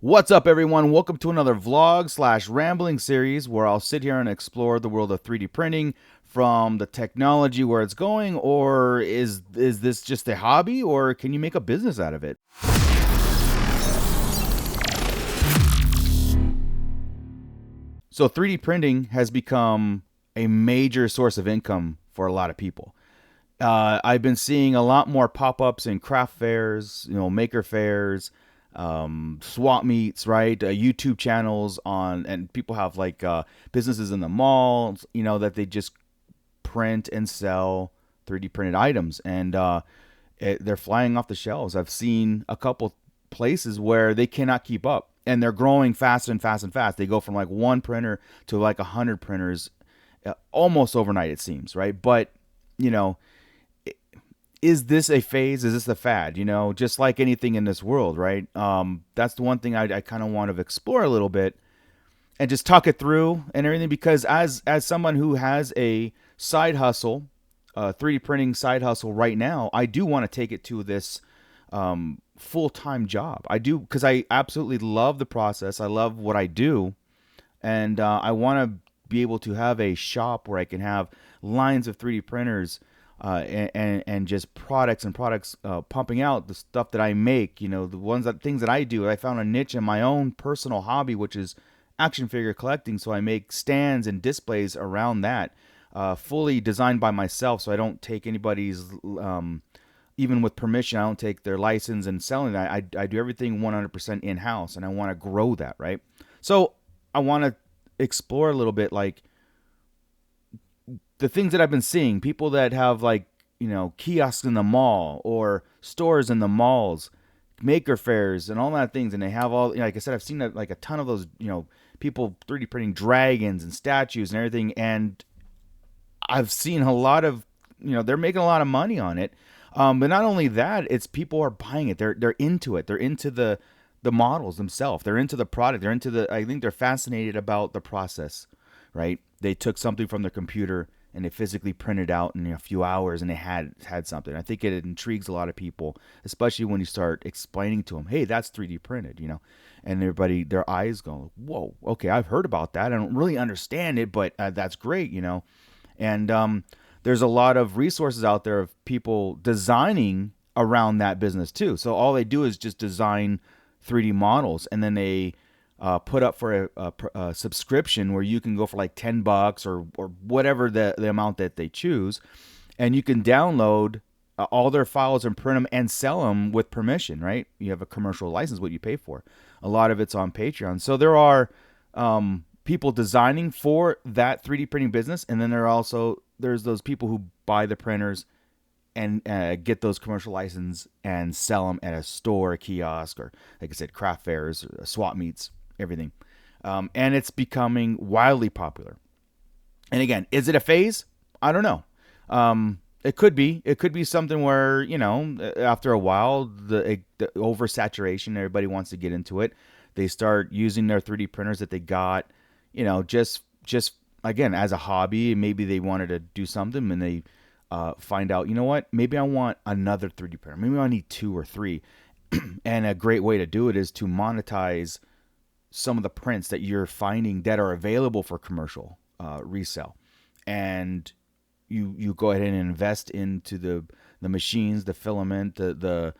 What's up, everyone? Welcome to another vlog slash rambling series where I'll sit here and explore the world of 3D printing from the technology where it's going, or is this just a hobby, or can you make a business out of it? So 3D printing has become a major source of income for a lot of people. I've been seeing a lot more pop-ups in craft fairs, maker fairs, swap meets, right? YouTube channels and people have like businesses in the malls, that they just print and sell 3D printed items, and they're flying off the shelves. I've seen a couple places where they cannot keep up, and they're growing fast and fast and fast. They go from like one printer to like 100 printers, almost overnight, it seems, right? But you know is this a phase? Is this a fad? Just like anything in this world, right? That's the one thing I kind of want to explore a little bit and just talk it through and everything. Because as someone who has a side hustle, 3D printing side hustle right now, I do want to take it to this full time job. I do, because I absolutely love the process. I love what I do, and I want to be able to have a shop where I can have lines of 3D printers, and just products pumping out the stuff that I make. The things that I do. I found a niche in my own personal hobby, which is action figure collecting. So I make stands and displays around that, fully designed by myself. So I don't take anybody's, even with permission, I don't take their license and selling that. I do everything 100% in house, and I want to grow that, right? So I want to explore a little bit, like the things that I've been seeing, people that have like, kiosks in the mall or stores in the malls, maker fairs and all that things. And they have all, like I said, I've seen like a ton of those, people 3D printing dragons and statues and everything. And I've seen a lot of, they're making a lot of money on it. But not only that, it's people are buying it. They're into it. They're into the models themselves. They're into the product. I think they're fascinated about the process, right? They took something from their computer and they physically printed out in a few hours, and they had something. I think it intrigues a lot of people, especially when you start explaining to them, hey, that's 3D printed, and everybody, their eyes go, whoa, okay, I've heard about that. I don't really understand it, but that's great, and there's a lot of resources out there of people designing around that business too. So all they do is just design 3D models, and then they put up for a subscription where you can go for like $10 or whatever the amount that they choose, and you can download all their files and print them and sell them with permission, right? You have a commercial license, what you pay for. A lot of it's on Patreon. So there are people designing for that 3D printing business, and then there's those people who buy the printers and get those commercial license and sell them at a store, a kiosk, or like I said, craft fairs, swap meets, everything. And it's becoming wildly popular. And again, is it a phase? I don't know. It could be. It could be something where, after a while, the oversaturation, everybody wants to get into it. They start using their 3D printers that they got, just again, as a hobby. Maybe they wanted to do something, and they find out, what? Maybe I want another 3D printer. Maybe I need two or three. And a great way to do it is to monetize some of the prints that you're finding that are available for commercial resale, and you go ahead and invest into the machines, the filament, the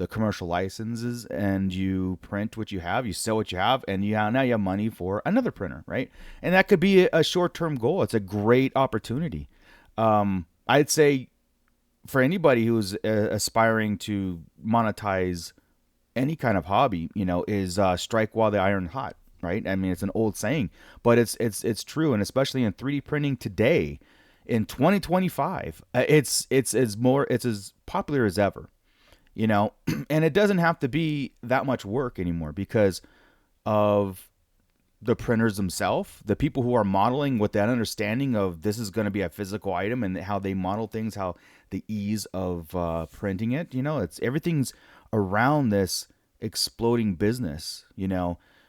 commercial licenses, and you print what you have, you sell what you have, and now you have money for another printer, right? And that could be a short-term goal. It's a great opportunity. I'd say for anybody who's aspiring to monetize any kind of hobby, is strike while the iron's hot, right? I mean, it's an old saying, but it's true, and especially in 3D printing today, in 2025, it's as popular as ever, and it doesn't have to be that much work anymore because of the printers themselves, the people who are modeling with that understanding of this is going to be a physical item, and how they model things, how the ease of printing it, it's everything's around this exploding business,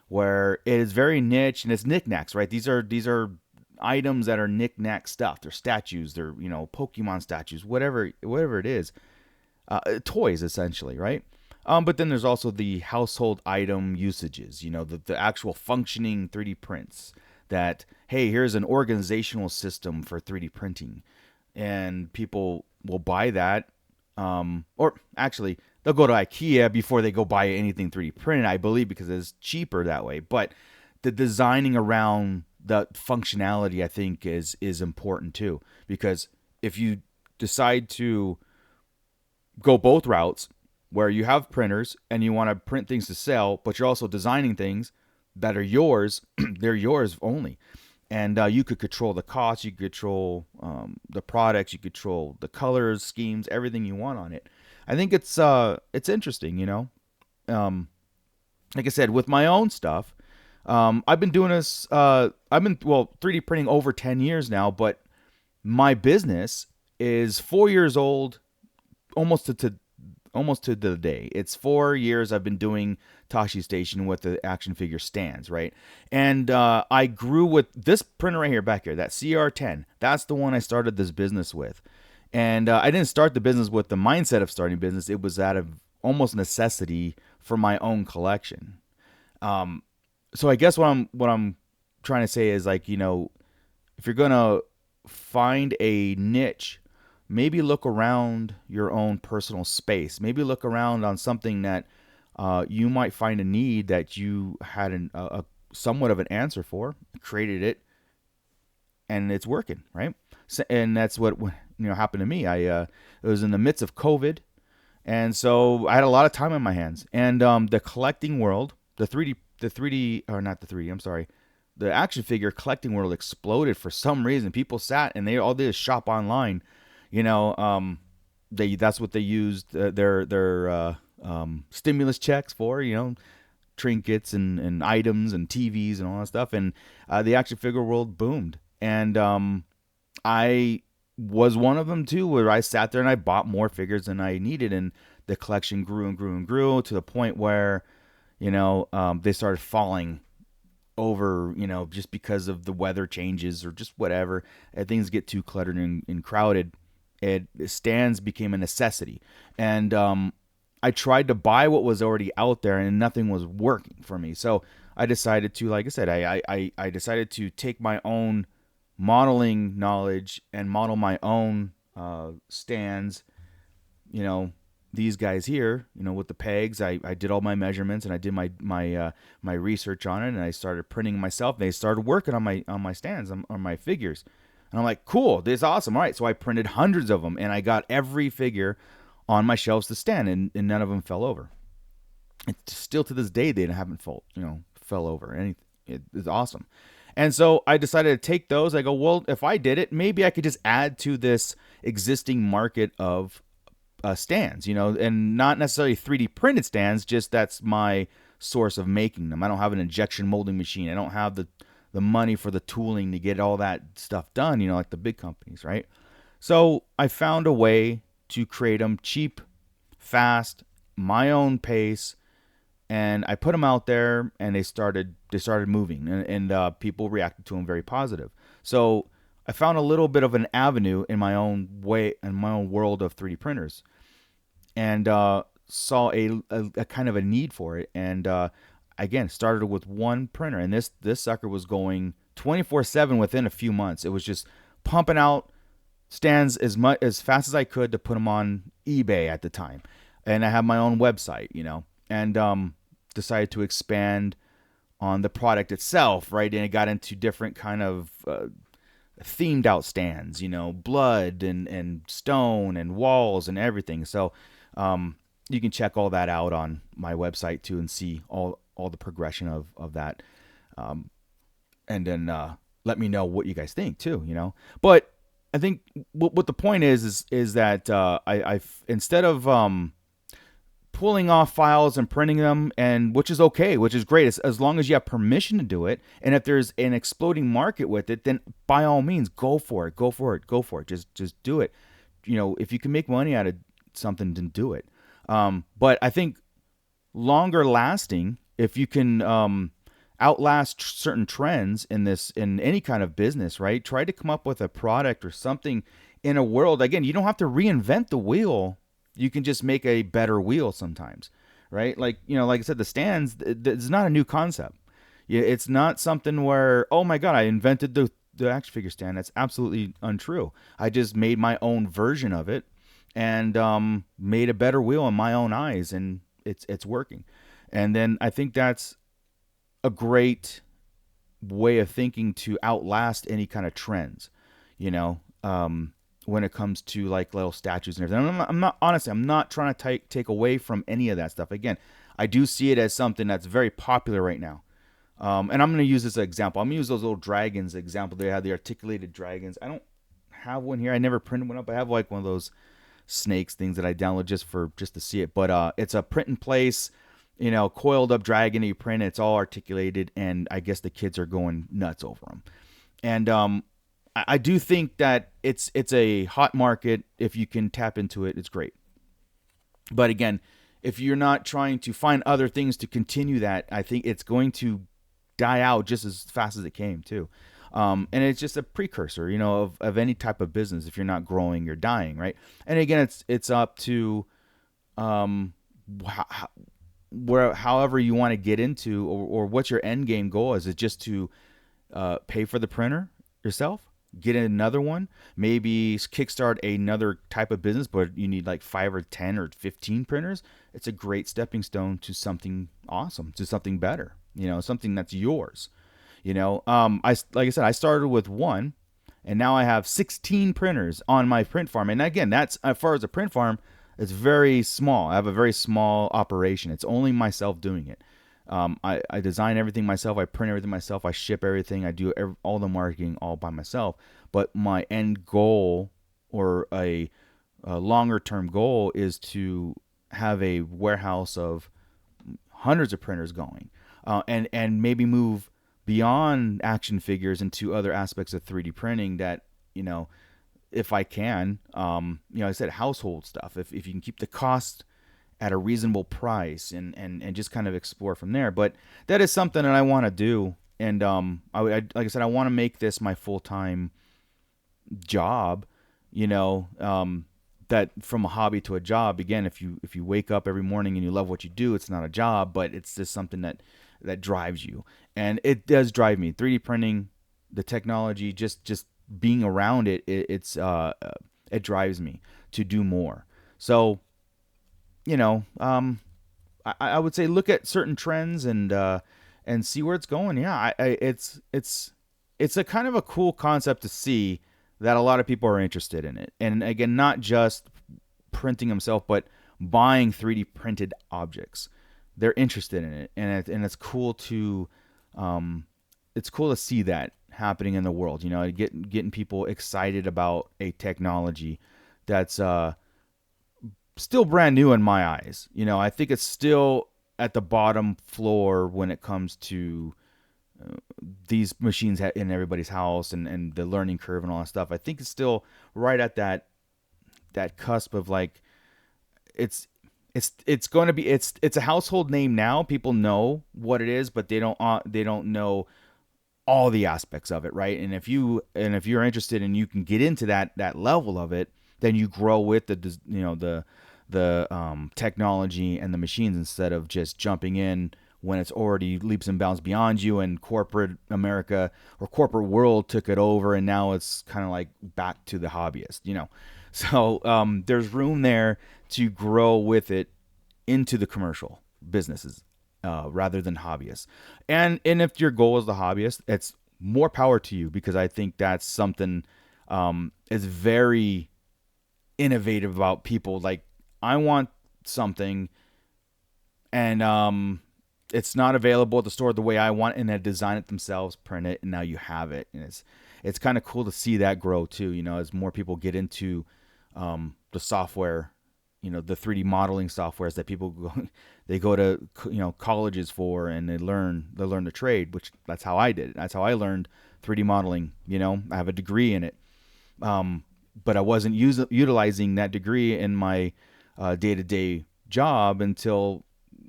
where it is very niche and it's knickknacks, right? These are items that are knickknack stuff. They're statues, they're Pokemon statues, whatever it is, toys essentially, right? But then there's also the household item usages, the actual functioning 3D prints that, hey, here's an organizational system for 3D printing. And people will buy that. Or actually, they'll go to IKEA before they go buy anything 3D printed, I believe, because it's cheaper that way. But the designing around the functionality, I think, is important too. Because if you decide to go both routes, where you have printers and you want to print things to sell, but you're also designing things that are yours, they're yours only. And you could control the cost, you could control the products, you control the colors, schemes, everything you want on it. I think it's interesting, Like I said, with my own stuff, I've been doing this. I've been 3D printing over 10 years now, but my business is 4 years old, almost to the day. It's 4 years I've been doing Tashi Station with the action figure stands, right? And I grew with this printer right here, back here, that CR10. That's the one I started this business with. And I didn't start the business with the mindset of starting business. It was out of almost necessity for my own collection. So I guess what I'm trying to say is, like, if you're gonna find a niche, maybe look around your own personal space. Maybe look around on something that you might find a need that you had a somewhat of an answer for, created it, and it's working, right? So, and that's what happened to me. It was in the midst of COVID, and so I had a lot of time on my hands. And the collecting world, the 3D, or not the 3D, I'm sorry, the action figure collecting world exploded for some reason. People sat and they all did is shop online. That's what they used their stimulus checks for, trinkets and items and TVs and all that stuff. And the action figure world boomed. And I was one of them too, where I sat there and I bought more figures than I needed, and the collection grew and grew and grew to the point where, they started falling over, just because of the weather changes or just whatever, and things get too cluttered and crowded. Stands became a necessity. And I tried to buy what was already out there, and nothing was working for me. So I decided to, like I said, I decided to take my own modeling knowledge and model my own stands. These guys here, with the pegs, I did all my measurements, and I did my research on it, and I started printing myself. They started working on my stands, on my figures. And I'm like, cool, this is awesome. All right, so I printed hundreds of them, and I got every figure on my shelves to stand, and none of them fell over. And still to this day, they haven't fell over. It's awesome. And so I decided to take those. I go, well, if I did it, maybe I could just add to this existing market of stands, and not necessarily 3D printed stands. Just that's my source of making them. I don't have an injection molding machine. I don't have the money for the tooling to get all that stuff done, like the big companies, right? So I found a way to create them cheap, fast, my own pace, and I put them out there, and they started moving, and people reacted to them very positive. So I found a little bit of an avenue in my own way, in my own world of 3D printers, and saw a kind of a need for it, and again, started with one printer, and this sucker was going 24/7 within a few months. It was just pumping out stands as fast as I could to put them on eBay at the time, and I have my own website, and decided to expand on the product itself, right? And it got into different kind of themed out stands, blood and stone and walls and everything. So you can check all that out on my website too, and see all the progression of that, and then let me know what you guys think too, But I think what the point is that I instead of pulling off files and printing them, and which is okay, which is great, as long as you have permission to do it, and if there's an exploding market with it, then by all means go for it. Just do it. If you can make money out of something, then do it. But I think longer lasting, if you can outlast certain trends in any kind of business, right? Try to come up with a product or something in a world. Again, you don't have to reinvent the wheel. You can just make a better wheel sometimes. right? Like, like I said, the stands, it's not a new concept. Yeah, it's not something where, oh my God, I invented the action figure stand. That's absolutely untrue. I just made my own version of it and made a better wheel in my own eyes, and it's working. And then I think that's a great way of thinking to outlast any kind of trends, you know, when it comes to like little statues and everything. I'm not honestly, I'm not trying to take away from any of that stuff. Again, I do see it as something that's very popular right now. And I'm going to use this example. I'm going to use those little dragons example. They have the articulated dragons. I don't have one here. I never printed one up. I have like one of those snakes things that I download just to see it. But it's a print in place, coiled up dragon that you print. It's all articulated, and I guess the kids are going nuts over them. And I do think that it's a hot market. If you can tap into it, it's great. But again, if you're not trying to find other things to continue that, I think it's going to die out just as fast as it came too. And it's just a precursor, of any type of business. If you're not growing, you're dying, right? And again, it's up to where however you want to get into, or what your end game goal is. Is it just to pay for the printer yourself, get another one, maybe kickstart another type of business, but you need like 5 or 10 or 15 printers. It's a great stepping stone to something awesome, to something better, something that's yours. Like I said, I started with one, and now I have 16 printers on my print farm. And again, that's, as far as a print farm, it's very small. I have a very small operation. It's only myself doing it. I design everything myself. I print everything myself. I ship everything. I do all the marketing all by myself. But my end goal, or a longer term goal, is to have a warehouse of hundreds of printers going, and maybe move beyond action figures into other aspects of 3D printing that, if I can, I said household stuff. If you can keep the cost at a reasonable price, and just kind of explore from there. But that is something that I want to do. And like I said, I want to make this my full-time job, that from a hobby to a job. Again, if you wake up every morning and you love what you do, it's not a job, but it's just something that drives you. And it does drive me. 3D printing, the technology, just being around it, it drives me to do more. So, I would say look at certain trends and see where it's going. Yeah, it's a kind of a cool concept to see that a lot of people are interested in it. And again, not just printing themselves, but buying 3D printed objects. They're interested in it, and it's cool to see that happening in the world. Getting people excited about a technology that's still brand new in my eyes. I think it's still at the bottom floor when it comes to these machines in everybody's house, and the learning curve and all that stuff. I think it's still right at that cusp of like, it's going to be, it's a household name now. People know what it is, but they don't know all the aspects of it, right? And if you're interested and you can get into that level of it, then you grow with the technology and the machines, instead of just jumping in when it's already leaps and bounds beyond you, and corporate America or corporate world took it over, and now it's kind of like back to the hobbyist. So there's room there to grow with it into the commercial businesses, rather than hobbyists. And if your goal is the hobbyist, it's more power to you, because I think that's something is very innovative about people. Like, I want something, and it's not available at the store the way I want, and they design it themselves, print it, and now you have it. And it's kind of cool to see that grow too, as more people get into the software, the 3D modeling softwares that people go to colleges for, and they learn the trade, which that's how I did it. That's how I learned 3D modeling. I have a degree in it, but I wasn't utilizing that degree in my day-to-day job until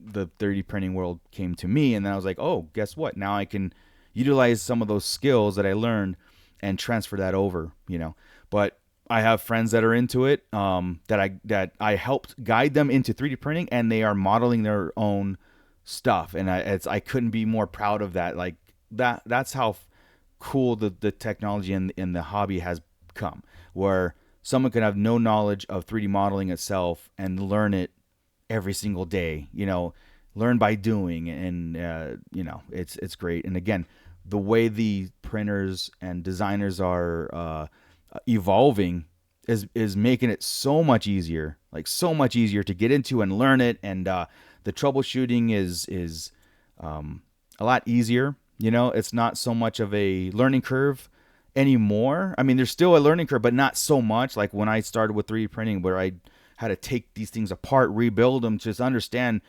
the 3D printing world came to me. And then I was like, oh, guess what? Now I can utilize some of those skills that I learned and transfer that over, But I have friends that are into it, that I helped guide them into 3D printing, and they are modeling their own stuff, and I couldn't be more proud of that. Like that's how cool the technology in the hobby has come, where someone can have no knowledge of 3D modeling itself and learn it every single day. Learn by doing, and it's great. And again, the way the printers and designers are evolving is making it so much easier, like so much easier to get into and learn it. And the troubleshooting is a lot easier. It's not so much of a learning curve anymore. I mean, there's still a learning curve, but not so much like when I started with 3D printing, where I had to take these things apart, rebuild them, just understand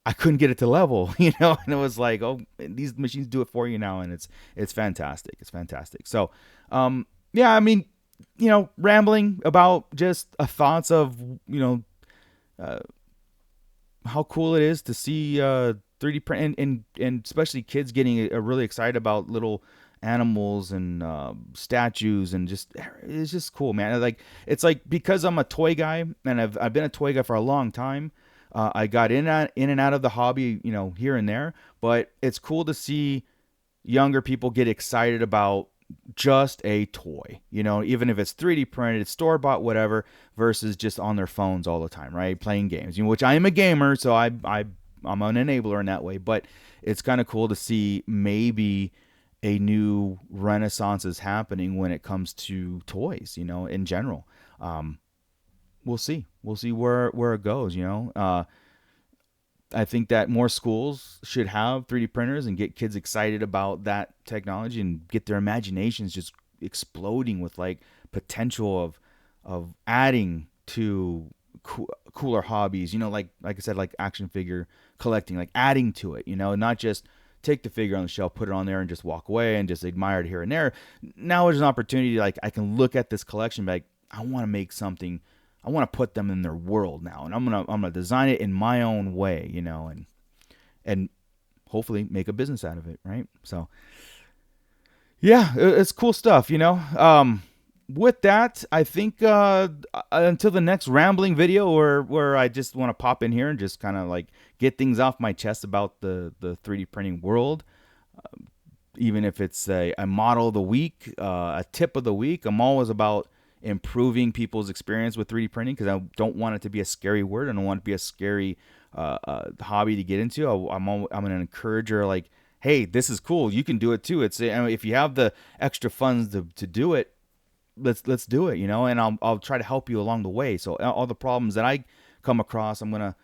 I couldn't get it to level, and it was like, oh, these machines do it for you now, and it's fantastic. It's fantastic. So, yeah, I mean, rambling about just thoughts of how cool it is to see 3D print, and especially kids getting really excited about little animals and statues, and just it's just cool, man. It's like, because I'm a toy guy, and I've been a toy guy for a long time. I got in and out of the hobby, here and there, but it's cool to see younger people get excited about just a toy, even if it's 3D printed, it's store bought, whatever, versus just on their phones all the time, right? Playing games, which I am a gamer, so I'm an enabler in that way. But it's kind of cool to see maybe a new renaissance is happening when it comes to toys, in general. We'll see. We'll see where it goes. I think that more schools should have 3D printers and get kids excited about that technology and get their imaginations just exploding with like potential of adding to cooler hobbies. Like I said, like action figure collecting, like adding to it. Not just take the figure on the shelf, put it on there, and just walk away and just admire it here and there. Now there's an opportunity, like I can look at this collection, like I want to make something. I want to put them in their world now, and I'm gonna design it in my own way, and hopefully make a business out of it, right? So, yeah, it's cool stuff, With that, I think until the next rambling video, where I just want to pop in here and just kind of like get things off my chest about the 3D printing world. Even if it's a model of the week, a tip of the week, I'm always about improving people's experience with 3D printing, because I don't want it to be a scary word. I don't want it to be a scary hobby to get into. I'm an encourager, like, hey, this is cool. You can do it too. It's if you have the extra funds to do it, let's do it. And I'll try to help you along the way. So all the problems that I come across, I'm gonna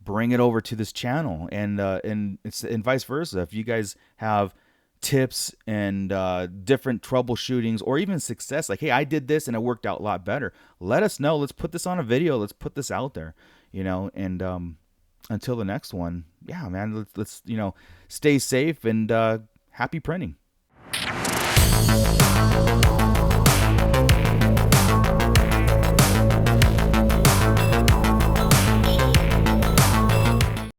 bring it over to this channel, and vice versa. If you guys have tips and different troubleshootings, or even success, like, hey, I did this and it worked out a lot better, let us know. Let's put this on a video. Let's put this out there, and until the next one, yeah, man, let's stay safe, and happy printing.